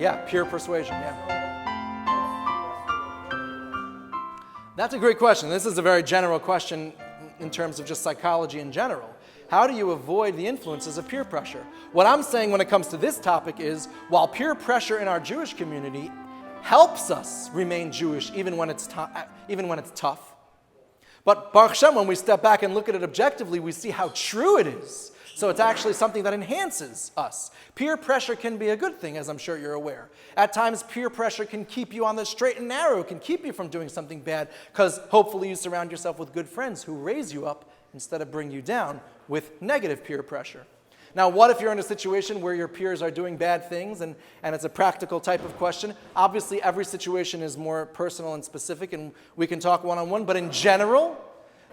Yeah, peer persuasion, yeah. That's a great question. This is a very general question in terms of just psychology in general. How do you avoid the influences of peer pressure? What I'm saying when it comes to this topic is, while peer pressure in our Jewish community helps us remain Jewish even when it's tough, but Baruch Hashem, when we step back and look at it objectively, we see how true it is. So it's actually something that enhances us. Peer pressure can be a good thing, as I'm sure you're aware. At times, peer pressure can keep you on the straight and narrow, can keep you from doing something bad, because hopefully you surround yourself with good friends who raise you up instead of bring you down with negative peer pressure. Now, what if you're in a situation where your peers are doing bad things, and it's a practical type of question? Obviously, every situation is more personal and specific, and we can talk one-on-one, but in general,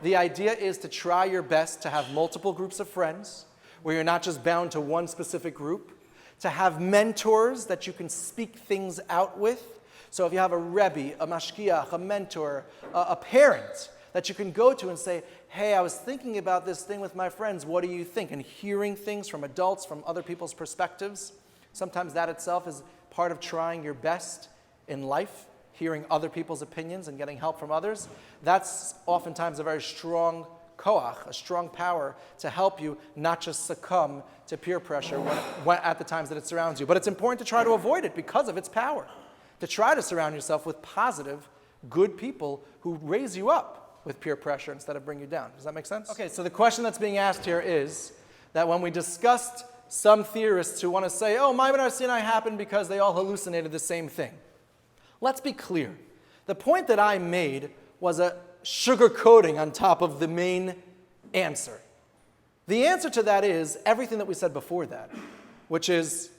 the idea is to try your best to have multiple groups of friends, where you're not just bound to one specific group, to have mentors that you can speak things out with. So if you have a Rebbe, a Mashgiach, a mentor, a parent that you can go to and say, hey, I was thinking about this thing with my friends, what do you think? And hearing things from adults, from other people's perspectives, sometimes that itself is part of trying your best in life, hearing other people's opinions and getting help from others. That's oftentimes a very strong koach, a strong power to help you not just succumb to peer pressure when at the times that it surrounds you. But it's important to try to avoid it because of its power. To try to surround yourself with positive, good people who raise you up with peer pressure instead of bring you down. Does that make sense? Okay, so the question that's being asked here is that when we discussed some theorists who want to say, oh, Maamin Har Sinai happened because they all hallucinated the same thing. Let's be clear. The point that I made was a sugar coating on top of the main answer. The answer to that is everything that we said before that, which is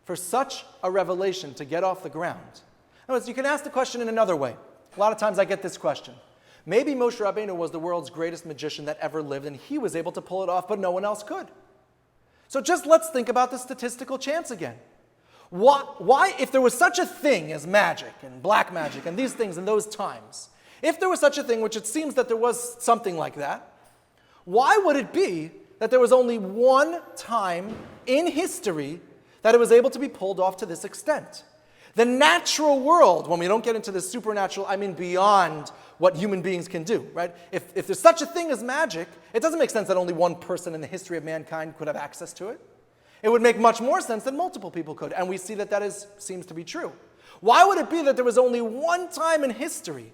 for such a revelation to get off the ground. In other words, you can ask the question in another way. A lot of times I get this question. Maybe Moshe Rabbeinu was the world's greatest magician that ever lived, and he was able to pull it off, but no one else could. So just let's think about the statistical chance again. Why, if there was such a thing as magic and black magic and these things in those times, if there was such a thing, which it seems that there was something like that, why would it be that there was only one time in history that it was able to be pulled off to this extent? The natural world, when we don't get into the supernatural, I mean beyond what human beings can do, right? If there's such a thing as magic, it doesn't make sense that only one person in the history of mankind could have access to it. It would make much more sense that multiple people could, and we see that seems to be true. Why would it be that there was only one time in history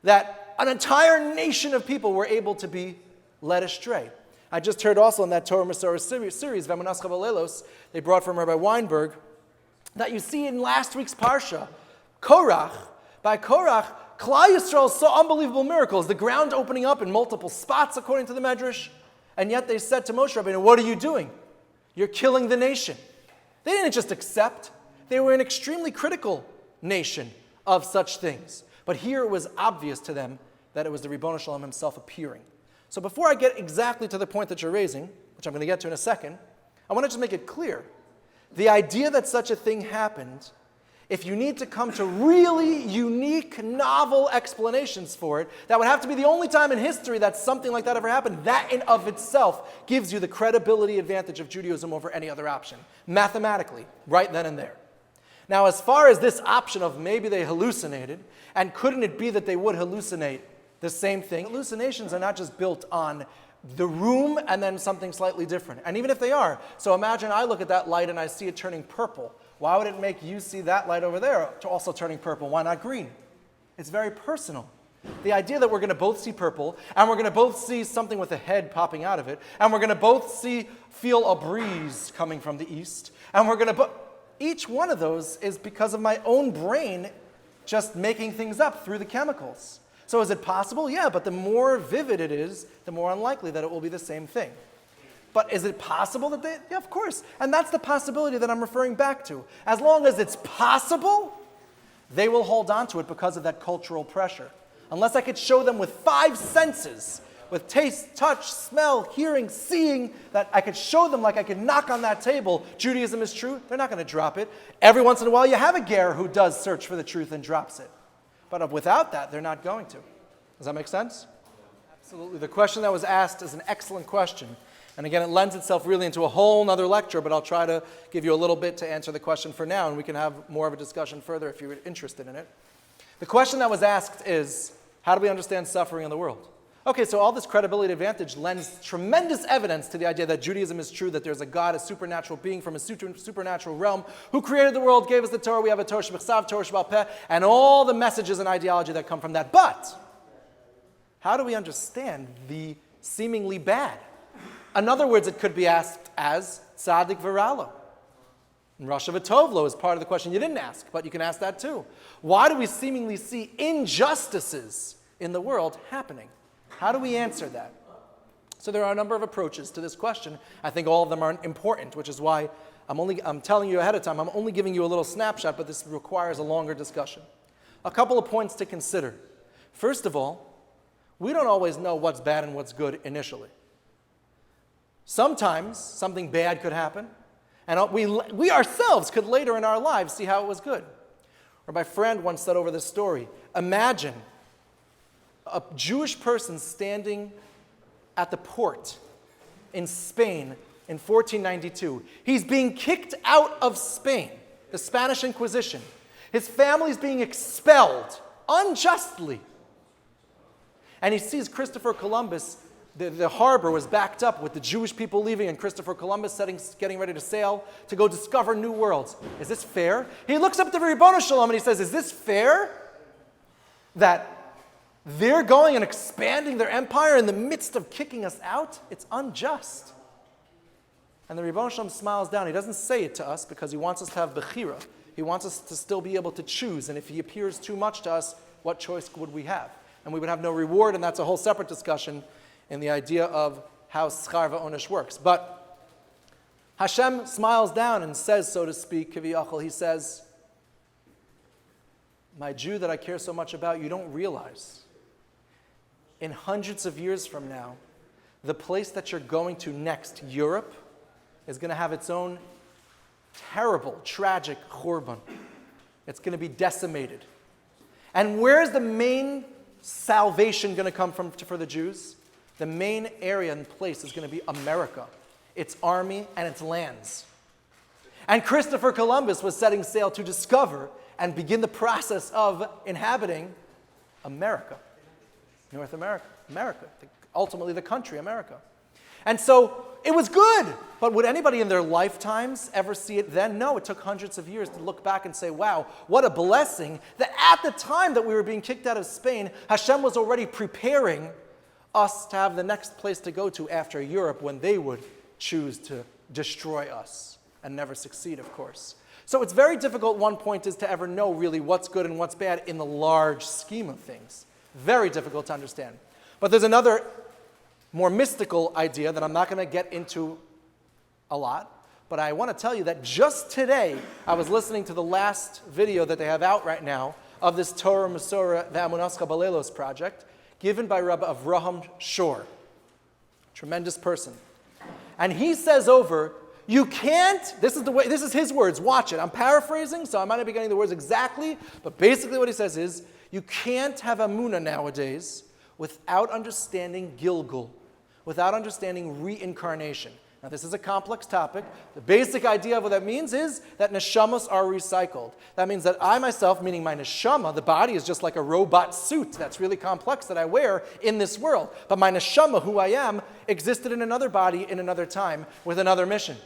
that an entire nation of people were able to be led astray? I just heard also in that Torah Masorah series, Emuna, they brought from Rabbi Weinberg, that you see in last week's Parsha, Korach, by Korach, Klal Yisrael saw unbelievable miracles, the ground opening up in multiple spots according to the Medrash, and yet they said to Moshe Rabbeinu, what are you doing? You're killing the nation. They didn't just accept, they were an extremely critical nation of such things. But here it was obvious to them that it was the Ribbono Shel Olam himself appearing. So before I get exactly to the point that you're raising, which I'm going to get to in a second, I want to just make it clear. The idea that such a thing happened, if you need to come to really unique, novel explanations for it, that would have to be the only time in history that something like that ever happened. That in of itself gives you the credibility advantage of Judaism over any other option, mathematically, right then and there. Now, as far as this option of maybe they hallucinated, and couldn't it be that they would hallucinate the same thing? Hallucinations are not just built on the room and then something slightly different. And even if they are, so imagine I look at that light and I see it turning purple. Why would it make you see that light over there also turning purple? Why not green? It's very personal. The idea that we're going to both see purple, and we're going to both see something with a head popping out of it, and we're going to both feel a breeze coming from the east, and we're going to each one of those is because of my own brain just making things up through the chemicals. So is it possible? Yeah, but the more vivid it is, the more unlikely that it will be the same thing. But is it possible that they? Yeah, of course. And that's the possibility that I'm referring back to. As long as it's possible, they will hold on to it because of that cultural pressure. Unless I could show them with 5 senses, with taste, touch, smell, hearing, seeing, that I could show them like I could knock on that table, Judaism is true, they're not going to drop it. Every once in a while you have a ger who does search for the truth and drops it. But without that, they're not going to. Does that make sense? Absolutely. The question that was asked is an excellent question. And again, it lends itself really into a whole nother lecture, but I'll try to give you a little bit to answer the question for now, and we can have more of a discussion further if you're interested in it. The question that was asked is, how do we understand suffering in the world? Okay, so all this credibility advantage lends tremendous evidence to the idea that Judaism is true, that there's a God, a supernatural being from a supernatural realm who created the world, gave us the Torah, we have a Torah Shebechsav, Torah Shebal Peh, and all the messages and ideology that come from that. But how do we understand the seemingly bad? In other words, it could be asked as Tzaddik V'Ralo. And Rosh V'Tovlo is part of the question you didn't ask, but you can ask that too. Why do we seemingly see injustices in the world happening? How do we answer that? So there are a number of approaches to this question. I think all of them are important, which is why I'm telling you ahead of time, I'm only giving you a little snapshot, but this requires a longer discussion. A couple of points to consider. First of all, we don't always know what's bad and what's good initially. Sometimes something bad could happen, and we ourselves could later in our lives see how it was good. Or my friend once said over this story, imagine a Jewish person standing at the port in Spain in 1492. He's being kicked out of Spain, the Spanish Inquisition. His family's being expelled unjustly. And he sees Christopher Columbus, the harbor was backed up with the Jewish people leaving and Christopher Columbus getting ready to sail to go discover new worlds. Is this fair? He looks up to Ribono Shalom and he says, is this fair that they're going and expanding their empire in the midst of kicking us out? It's unjust. And the Ribono Shalom smiles down. He doesn't say it to us because he wants us to have bechira. He wants us to still be able to choose. And if he appears too much to us, what choice would we have? And we would have no reward, and that's a whole separate discussion in the idea of how schar va'onish works. But Hashem smiles down and says, so to speak, kiviyachol, he says, my Jew that I care so much about, you don't realize in hundreds of years from now, the place that you're going to next, Europe, is going to have its own terrible, tragic churban. It's going to be decimated. And where's the main salvation going to come from for the Jews? The main area and place is going to be America, its army and its lands. And Christopher Columbus was setting sail to discover and begin the process of inhabiting America. North America, ultimately the country, America. And so it was good, but would anybody in their lifetimes ever see it then? No, it took hundreds of years to look back and say, wow, what a blessing that at the time that we were being kicked out of Spain, Hashem was already preparing us to have the next place to go to after Europe when they would choose to destroy us and never succeed, of course. So it's very difficult, one point is to ever know really what's good and what's bad in the large scheme of things. Very difficult to understand. But there's another more mystical idea that I'm not going to get into a lot, but I want to tell you that just today, I was listening to the last video that they have out right now of this Torah Masorah, the Emunah Balelos project, given by Rabbi Avraham Shor. Tremendous person. And he says over, you can't, this is his words, watch it. I'm paraphrasing, so I might not be getting the words exactly, but basically what he says is, you can't have Emunah nowadays without understanding Gilgul, without understanding reincarnation. Now this is a complex topic. The basic idea of what that means is that neshamas are recycled. That means that I myself, meaning my neshama, the body is just like a robot suit that's really complex that I wear in this world. But my neshama, who I am, existed in another body in another time with another mission.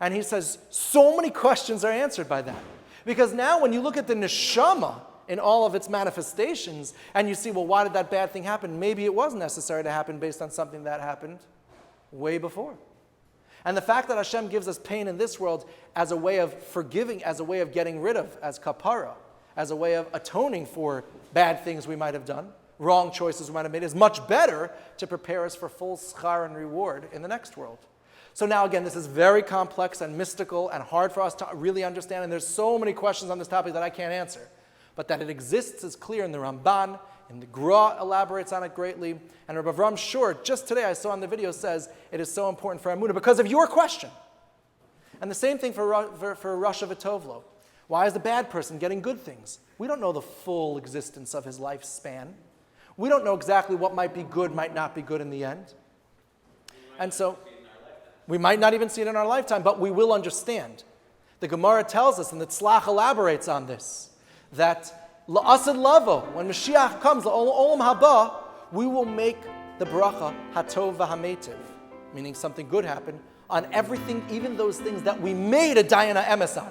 And he says, so many questions are answered by that. Because now when you look at the neshama in all of its manifestations, and you see, well, why did that bad thing happen? Maybe it was necessary to happen based on something that happened way before. And the fact that Hashem gives us pain in this world as a way of forgiving, as a way of getting rid of, as kapara, as a way of atoning for bad things we might have done, wrong choices we might have made, is much better to prepare us for full schar and reward in the next world. So now again, this is very complex and mystical and hard for us to really understand, and there's so many questions on this topic that I can't answer. But that it exists is clear in the Ramban, and the Gra elaborates on it greatly. And Rabbi Avraham Shor, just today I saw in the video, says it is so important for Emunah because of your question. And the same thing for Rosh V'Tovlo. Why is the bad person getting good things? We don't know the full existence of his lifespan. We don't know exactly what might be good, might not be good in the end. And so We might not even see it in our lifetime, but we will understand. The Gemara tells us, and the Tzlach elaborates on this, that la'asad lavo, when Mashiach comes, la'olam haba, we will make the bracha hatov v'hametiv, meaning something good happen on everything, even those things that we made a dayana emes on,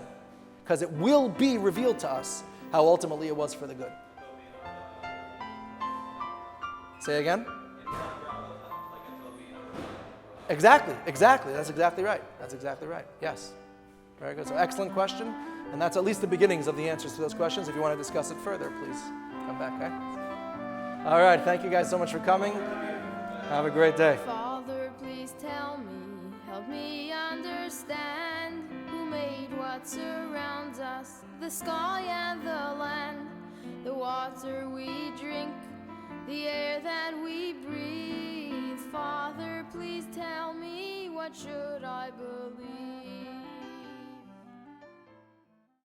because it will be revealed to us how ultimately it was for the good. Say again? Exactly. That's exactly right. Yes. Very good. So excellent question. And that's at least the beginnings of the answers to those questions. If you want to discuss it further, please come back, okay? All right. Thank you guys so much for coming. Have a great day. Father, please tell me, help me understand who made what surrounds us, the sky and the land, the water we drink, the air that we breathe. Father, please tell me, what should I believe?